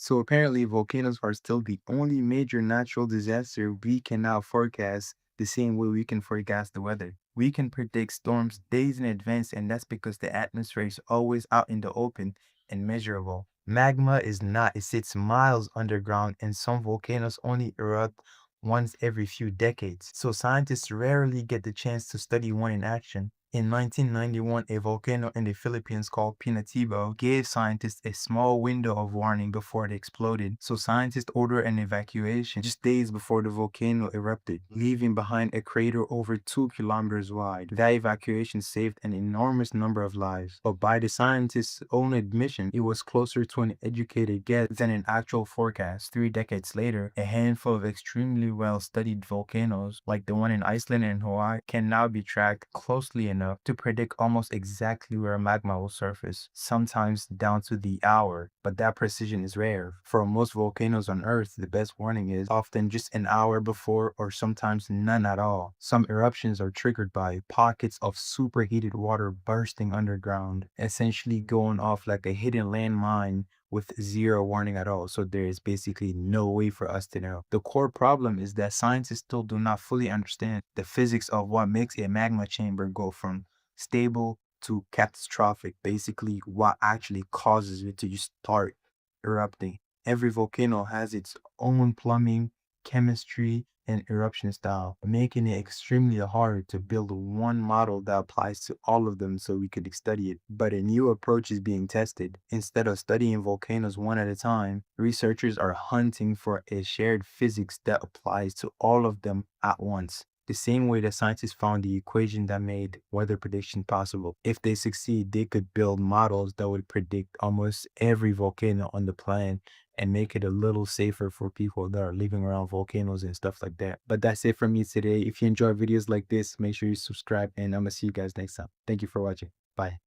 So apparently, volcanoes are still the only major natural disaster we can now forecast the same way we can forecast the weather. We can predict storms days in advance, and that's because the atmosphere is always out in the open and measurable. Magma is not, it sits miles underground, and some volcanoes only erupt once every few decades. So scientists rarely get the chance to study one in action. In 1991, a volcano in the Philippines called Pinatubo gave scientists a small window of warning before it exploded. So scientists ordered an evacuation just days before the volcano erupted, leaving behind a crater over 2 kilometers wide. That evacuation saved an enormous number of lives. But by the scientists' own admission, it was closer to an educated guess than an actual forecast. 3 decades later, a handful of extremely well-studied volcanoes, like the one in Iceland and Hawaii, can now be tracked closely enough to predict almost exactly where magma will surface, sometimes down to the hour, but that precision is rare. For most volcanoes on Earth, the best warning is often just an hour before or sometimes none at all. Some eruptions are triggered by pockets of superheated water bursting underground, essentially going off like a hidden landmine with zero warning at all. So there is basically no way for us to know. The core problem is that scientists still do not fully understand the physics of what makes a magma chamber go from stable to catastrophic. Basically, what actually causes it to just start erupting. Every volcano has its own plumbing, chemistry, and eruption style, making it extremely hard to build one model that applies to all of them so we could study it. But a new approach is being tested. Instead of studying volcanoes one at a time, researchers are hunting for a shared physics that applies to all of them at once. The same way that scientists found the equation that made weather prediction possible. If they succeed, they could build models that would predict almost every volcano on the planet and make it a little safer for people that are living around volcanoes and stuff like that. But that's it from me today. If you enjoy videos like this, make sure you subscribe and I'm gonna see you guys next time. Thank you for watching. Bye.